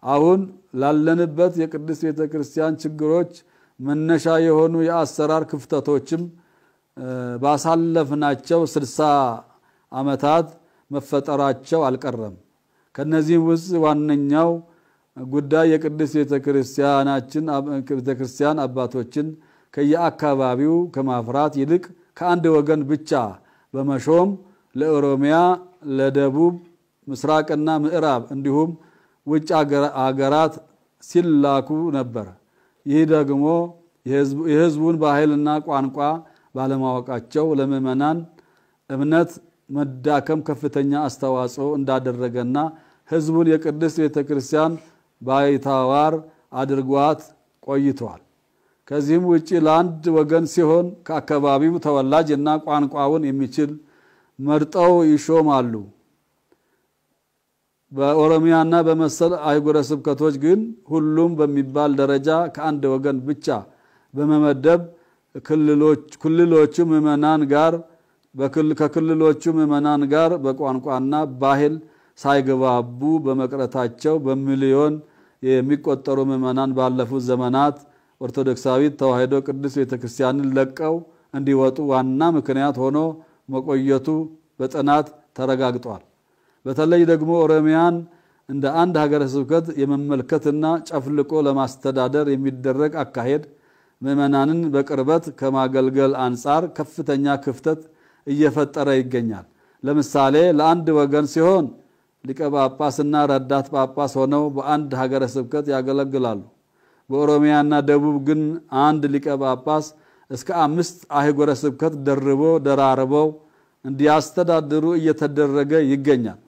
አሁን ላለንበት የቅዱስ ቤተክርስቲያን ችግሮች መነሻ የሆኑ የአሰራር ክፍተቶችም ባሳለፍናቸው 60 ዓመታት መፈጠራቸው አልቀረም ከነዚህም ውስጥ ዋነኛው ጉዳይ የቅዱስ ቤተክርስቲያን አባቶችን ከየአካባቢው ከማፍራት ይልቅ ከአንድ ወገን ብቻ በመሾም ለኦሮሚያ ለደቡብ ምስራቅና ምዕራብ እንዲሁም ውጭ አገራት ሲላኩ ነበር ይህ ደግሞ የህዝቡን ባህልና ቋንቋ ባለማወቃቸው ለምእመናን እምነት መዳከም ከፍተኛ አስተዋጽኦ እንዳደረገና ህዝቡን የቅዱስ ቤተክርስቲያን ባይታዋር አድርጓት ቆይቷል ከዚህም ውጪ ለአንድ ወገን ሲሆን ከአካባቢው ተወላጅና ቋንቋውን የሚችል መርጠው ይሾማሉ በኦሮሚያና በመሰል አህጉረ ስብከቶች ግን ሁሉም በሚባል ደረጃ ከአንድ ወገን ብቻ በመመደብ ክልሎቹ ምእመናን ጋር ከክልሎቹ ምእመናን ጋር በቋንቋና ባህል ሳይገባቡ በመቅረታቸው በሚሊዮን የሚቆጠሩ ምእመናን ባለፉት ዘመናት ኦርቶዶክሳዊት ተዋሕዶ ቅዱስ ቤተክርስቲያንን ለቀው እንዲወጡ ዋና ምክንያት ሆኖ መቆየቱ በጥናት ተረጋግጧል በተለይ ደግሞ ኦሮሚያን እንደ አንድ ሀገረ ስብከት የመመልከትና ጨፍልቆ ለማስተዳደር የሚደረግ አካሄድ ምእመናንን በቅርበት ከማገልገል አንፃር ከፍተኛ ክፍተት እየፈጠረ ይገኛል ለምሳሌ ለአንድ ወገን ሲሆን ሊቀ ጳጳስና ረዳት ጳጳስ ሆነው በአንድ ሀገረ ስብከት ያገለግላሉ በኦሮሚያና ደቡብ ግን አንድ ሊቀ ጳጳስ እስከ 5 አህጉረ ስብከት ደራርበው እንዲያስተዳድሩ እየተደረገ ይገኛል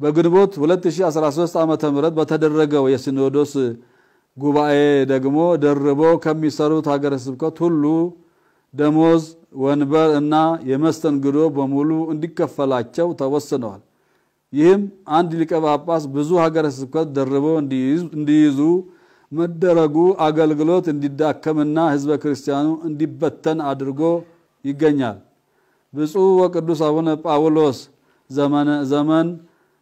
በግንቦት 2013 ዓመተ ምህረት በተደረገው የሲኖዶስ ጉባኤ ደግሞ ደርበው ከሚሰሩት ሀገረ ስብከት ሁሉ ደሞዝ ወንበር እና የመስተንግዶ በሙሉ እንዲከፈላቸው ተወስነዋል ይህም አንድ ሊቀ ጳጳስ ብዙ ሀገረ ስብከት ደርበው እንዲይዙ መደረጉ አገልግሎት እንዲዳከምና ህዝበ ክርስቲያኑ እንዲበተን አድርጎ ይገኛል ብፁዕ ወቅዱስ አቡነ ጳውሎስ ዘመን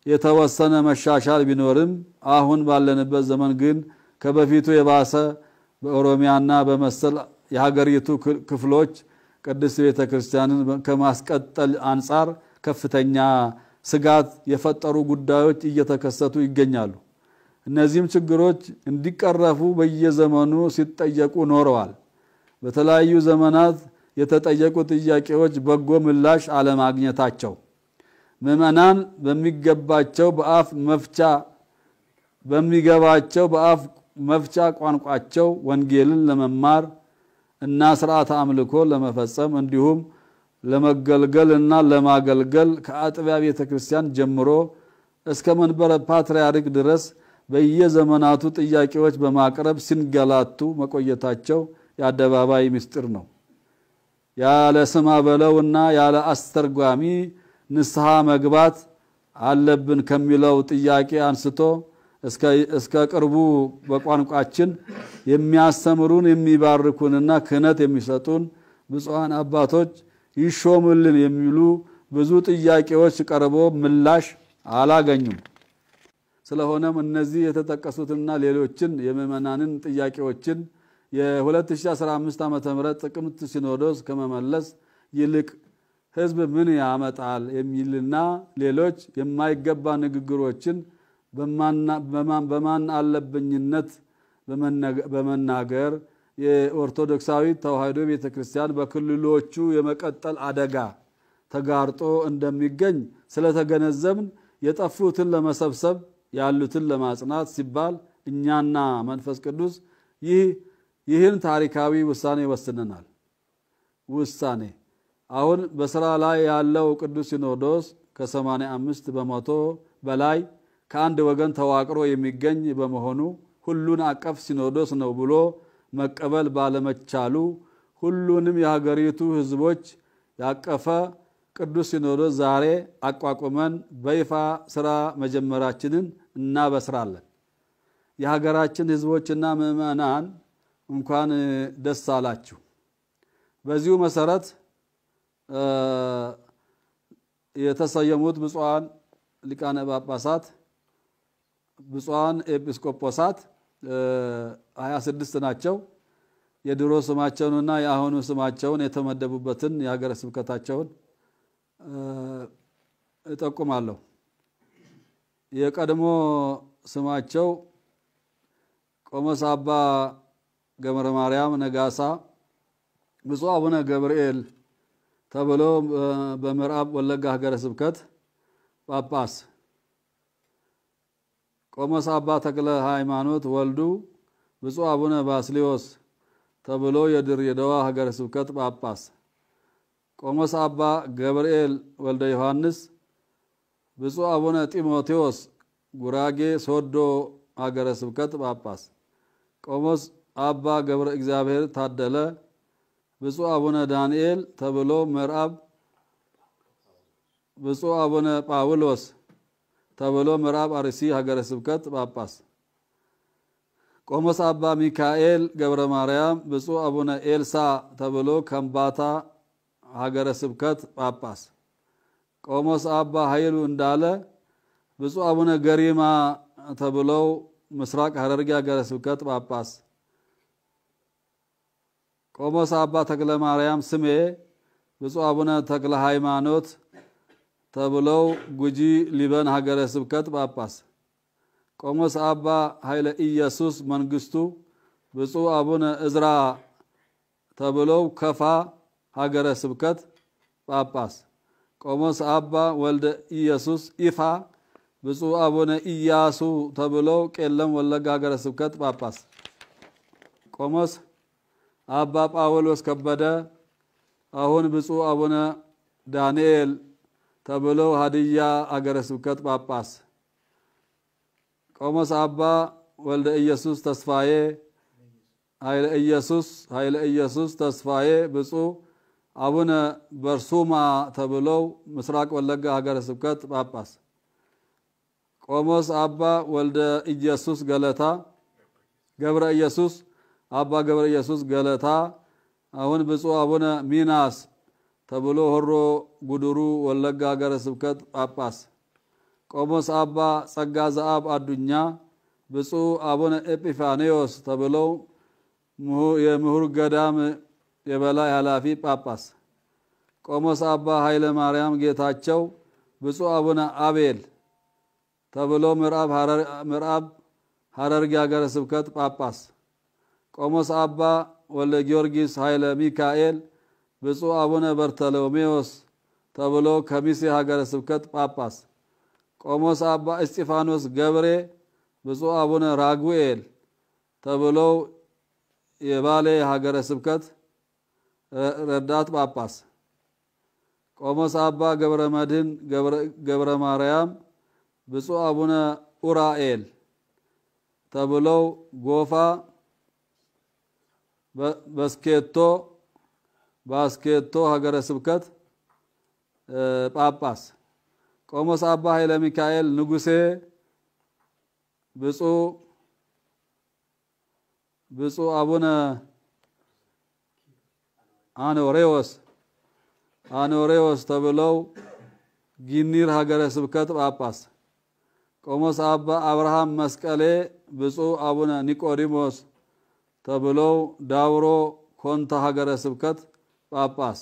የተወሰነ መሻሻል ቢኖርም አሁን ባለንበት ዘመን ግን ከበፊቱ የባሰ በኦሮሚያና በመሰል የሀገሪቱ ክፍሎች ቅዱስ ቤተክርስቲያንን ከማስቀጠል አንፃር ከፍተኛ ስጋት የፈጠሩ ጉዳዮች እየተከሰቱ ይገኛሉ እነዚህም ችግሮች እንዲቀረፉ በየዘመኑ ሲጠየቁ ኖረዋል በተለያዩ ዘመናት የተጠየቁ ጥያቄዎች በጎ ምላሽ አለማግኘታቸው ምእመናን በሚገባቸው በአፍ መፍቻ ቋንቋቸው ወንጌልን ለመማር እና ሥርዓተ አምልኮ ለመፈጸም እንዲሁም ለመገልገልና ለማገልገል ከአጥቢያ ቤተክርስቲያን ጀምሮ እስከ መንበረ ፓትርያርክ ድረስ በየዘመናቱ ጥያቄዎች በማቅረብ ሲንገላቱ መቆየታቸው ያደባባይ ምስጢር ነው ያለ ስማ በለውና ያለ አስተርጓሚ ንስሐ መግባት አለብን ከሚለው ጥያቄ አንስቶ እስከ ቅርቡ በቋንቋችን የሚያስተምሩን የሚባርኩንና ክህነት የሚሰጡን ብፁዓን አባቶች ይሾሙልን የሚሉ ብዙ ጥያቄዎች ቀርቦ ምላሽ አላገኙም ስለሆነም እነዚህ የተጠቀሱትና ሌሎችን የምእመናንን ጥያቄዎችን የ2015 ዓመተ ምህረት ጥቅምት ሲኖዶስ ከመመለስ ይልቅ ህዝብ ምን ያመጣል የሚልና ሌሎች የማይገባ ንግግሮችን በማን አለብኝነት በመናገር የኦርቶዶክሳዊ ተዋሕዶ ቤተክርስቲያን በክልሎቹ የመቀጠል አደጋ ተጋርጦ እንደሚገኝ ስለተገነዘብን የጠፉትን ለመሰብሰብ ያሉትን ለማጽናት ሲባል እኛና መንፈስ ቅዱስ ይህን ታሪካዊ ውሳኔ ወስነናል ውሳኔ አሁን በስራ ላይ ያለው ቅዱስ ሲኖዶስ ከ85 በመቶ በላይ ከአንድ ወገን ተዋቅሮ የሚገኝ በመሆኑ ሁሉን አቀፍ ሲኖዶስ ነው ብሎ መቀበል ባለመቻሉ ሁሉንም የሀገሪቱ ህዝቦች ያቀፈ ቅዱስ ሲኖዶስ ዛሬ አቋቁመን በይፋ ስራ መጀመራችንን እናበስራለን የሀገራችን ህዝቦችና ምእመናን እንኳን ደስ አላችሁ በዚሁ መሰረት የተሰየሙት ብፁዓን ሊቃነ ጳጳሳት ብፁዓን ኤጲስቆጶሳት 26 ናቸው። የድሮ ስማቸውንና የአሁኑ ስማቸውን የተመደቡበትን የሀገረ ስብከታቸውን እጠቁማለሁ። የቀድሞ ስማቸው ቆሞስ አባ ገብረ ማርያም ነጋሳ ብፁዕ አቡነ ገብርኤል ተብሎ በምዕራብ ወለጋ ሀገረ ስብከት ጳጳስ። ቆሞስ አባ ተክለ ሃይማኖት ወልዱ ብፁዕ አቡነ ባስልዮስ ተብሎ የድሬዳዋ ሀገረ ስብከት ጳጳስ። ቆሞስ አባ ገብርኤል ወልደ ዮሐንስ ብፁዕ አቡነ ጢሞቴዎስ ጉራጌ ሶዶ ሀገረ ስብከት ጳጳስ። ቆሞስ አባ ገብረ እግዚአብሔር ታደለ ብፁዕ አቡነ ዳንኤል ተብሎ ምዕራብ ብፁዕ አቡነ ጳውሎስ ተብሎ ምዕራብ አርሲ ሀገረ ስብከት ጳጳስ። ቆሞስ አባ ሚካኤል ገብረ ማርያም ብፁዕ አቡነ ኤልሳ ተብሎ ከምባታ ሀገረ ስብከት ጳጳስ። ቆሞስ አባ ኃይሉ እንዳለ ብፁዕ አቡነ ገሪማ ተብሎ ምስራቅ ሐረርጌ ሀገረ ስብከት ጳጳስ። ቆሞስ አባ ተክለ ማርያም ስሜ ብፁዕ አቡነ ተክለ ሃይማኖት ተብለው ጉጂ ሊበን ሀገረ ስብከት ጳጳስ። ቆሞስ አባ ኃይለ ኢየሱስ መንግስቱ ብፁዕ አቡነ እዝራ ተብለው ከፋ ሀገረ ስብከት ጳጳስ። ቆሞስ አባ ወልደ ኢየሱስ ኢፋ ብፁዕ አቡነ ኢያሱ ተብለው ቄለም ወለጋ ሀገረ ስብከት ጳጳስ። ቆሞስ አባ ጳውሎስ ከበደ አሁን ብፁዕ አቡነ ዳንኤል ተብለው ሀዲያ ሀገረ ስብከት ጳጳስ። ቆሞስ አባ ወልደ ኢየሱስ ተስፋዬ ኃይለ ኢየሱስ ተስፋዬ ብፁዕ አቡነ በርሱማ ተብለው ምስራቅ ወለጋ ሀገረ ስብከት ጳጳስ። ቆሞስ አባ ወልደ ኢየሱስ ገለታ ገብረ ኢየሱስ አባ ገብረ ኢየሱስ ገለታ አሁን ብፁዕ አቡነ ሚናስ ተብሎ ሆሮ ጉድሩ ወለጋ ሀገረ ስብከት ጳጳስ። ቆሞስ አባ ጸጋ ዘአብ አዱኛ ብፁዕ አቡነ ኤጲፋኒዮስ ተብለው የምሁር ገዳም የበላይ ኃላፊ ጳጳስ። ቆሞስ አባ ኃይለ ማርያም ጌታቸው ብፁዕ አቡነ አቤል ተብለው ምዕራብ ሐረርጌ ሀገረ ስብከት ጳጳስ። ቆሞስ አባ ወልደ ጊዮርጊስ ኃይለ ሚካኤል ብፁዕ አቡነ በርተሎሜዎስ ተብለው ከሚሴ ሀገረ ስብከት ጳጳስ። ቆሞስ አባ እስጢፋኖስ ገብሬ ብፁዕ አቡነ ራጉኤል ተብለው የባሌ ሀገረ ስብከት ረዳት ጳጳስ። ቆሞስ አባ ገብረ መድህን ገብረ ማርያም ብፁዕ አቡነ ኡራኤል ተብለው ጎፋ ባስኬቶ ሀገረ ስብከት ጳጳስ። ቆሞስ አባ ኃይለ ሚካኤል ንጉሴ ብፁዕ አቡነ አኖሬዎስ ተብለው ጊኒር ሀገረ ስብከት ጳጳስ። ቆሞስ አባ አብርሃም መስቀሌ ብፁዕ አቡነ ኒቆዲሞስ ተብለው ዳውሮ ኮንታ ሀገረ ስብከት ጳጳስ።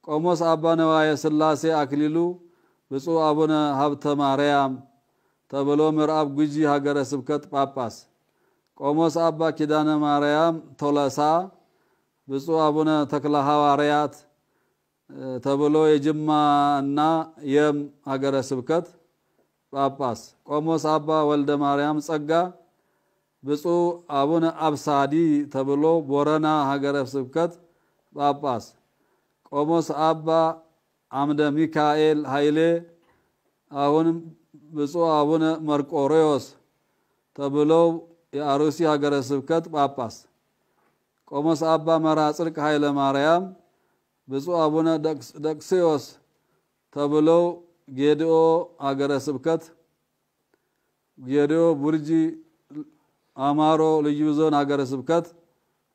ቆሞስ አባ ነዋየ ሥላሴ አክሊሉ ብፁዕ አቡነ ሀብተ ማርያም ተብለው ምዕራብ ጉጂ ሀገረ ስብከት ጳጳስ። ቆሞስ አባ ኪዳነ ማርያም ቶለሳ ብፁዕ አቡነ ተክለ ሐዋርያት ተብለው የጅማና የም ሀገረ ስብከት ጳጳስ። ቆሞስ አባ ወልደ ማርያም ጸጋ ብፁዕ አቡነ አብሳዲ ተብለው ቦረና ሀገረ ስብከት ጳጳስ። ቆሞስ አባ አምደ ሚካኤል ኃይሌ አሁን ብፁዕ አቡነ መርቆሬዎስ ተብለው የአሩሲ ሀገረ ስብከት ጳጳስ። ቆሞስ አባ መራ ጽድቅ ኃይለ ማርያም ብፁዕ አቡነ ደቅስዮስ ተብለው ጌዲኦ ሀገረ ስብከት ጌዲኦ ቡርጂ አማሮ ልዩ ዞን ሀገረ ስብከት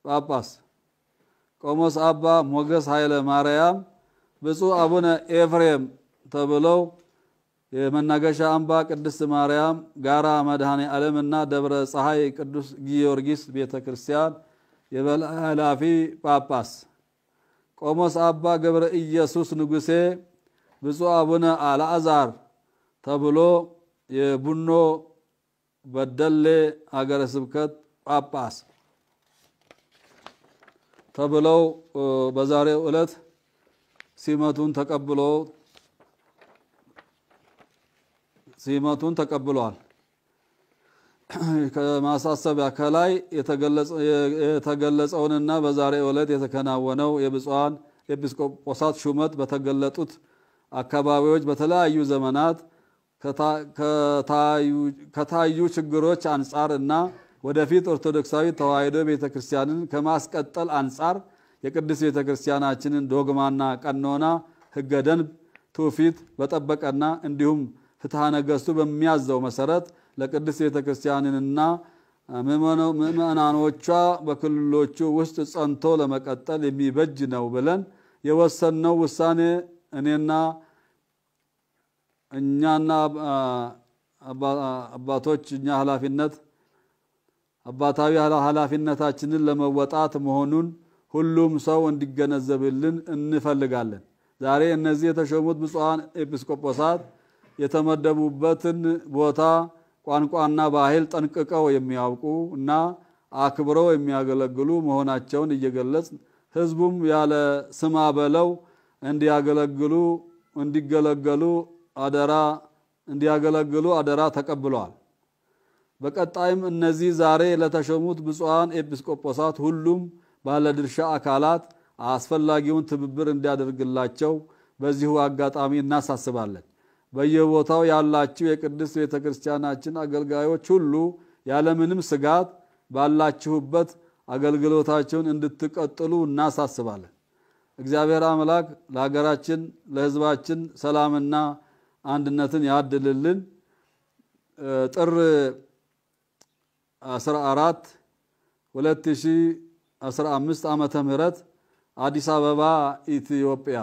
ጳጳስ። ቆሞስ አባ ሞገስ ኃይለ ማርያም ብፁዕ አቡነ ኤፍሬም ተብለው የመናገሻ አምባ ቅድስት ማርያም ጋራ መድኃኔ ዓለምና ደብረ ፀሐይ ቅዱስ ጊዮርጊስ ቤተክርስቲያን የበላይ ኃላፊ ጳጳስ ቆሞስ አባ ገብረ ኢየሱስ ንጉሴ ብፁዕ አቡነ አልዓዛር ተብሎ የቡኖ በደሌ ሀገረ ስብከት ጳጳስ ተብለው በዛሬው ዕለት ሲመቱን ተቀብለዋል። ከማሳሰቢያ ከላይ የተገለጸውንና በዛሬው ዕለት የተከናወነው የብፁዓን ኤጲስቆጶሳት ሹመት በተገለጡት አካባቢዎች በተለያዩ ዘመናት ከታዩ ችግሮች አንፃርና ወደፊት ኦርቶዶክሳዊ ተዋሕዶ ቤተክርስቲያንን ከማስቀጠል አንፃር የቅድስት ቤተክርስቲያናችንን ዶግማና ቀኖና ሕገ ደንብ ትውፊት በጠበቀና እንዲሁም ፍትሐ ነገሥቱ በሚያዘው መሰረት ለቅድስት ቤተክርስቲያንና ምእመናኖቿ በክልሎቹ ውስጥ ጸንቶ ለመቀጠል የሚበጅ ነው ብለን የወሰነው ውሳኔ እኛና አባቶች እኛ አባታዊ ኃላፊነታችንን ለመወጣት መሆኑን ሁሉም ሰው እንዲገነዘብልን እንፈልጋለን። ዛሬ እነዚህ የተሾሙት ብፁዓን ኤጲስቆጶሳት የተመደቡበትን ቦታ ቋንቋና ባህል ጠንቅቀው የሚያውቁ እና አክብረው የሚያገለግሉ መሆናቸውን እየገለጽ ህዝቡም ያለ ስማ በለው እንዲያገለግሉ አደራ ተቀብለዋል። በቀጣይም እነዚህ ዛሬ ለተሾሙት ብፁዓን ኤጲስቆጶሳት ሁሉም ባለድርሻ አካላት አስፈላጊውን ትብብር እንዲያደርግላቸው በዚሁ አጋጣሚ እናሳስባለን። በየቦታው ያላችሁ የቅድስት ቤተክርስቲያናችን አገልጋዮች ሁሉ ያለምንም ስጋት ባላችሁበት አገልግሎታችሁን እንድትቀጥሉ እናሳስባለን። እግዚአብሔር አምላክ ለሀገራችን ለህዝባችን ሰላምና አንድነትን ያድልልን። ጥር 14 2015 ዓመተ ምህረት አዲስ አበባ ኢትዮጵያ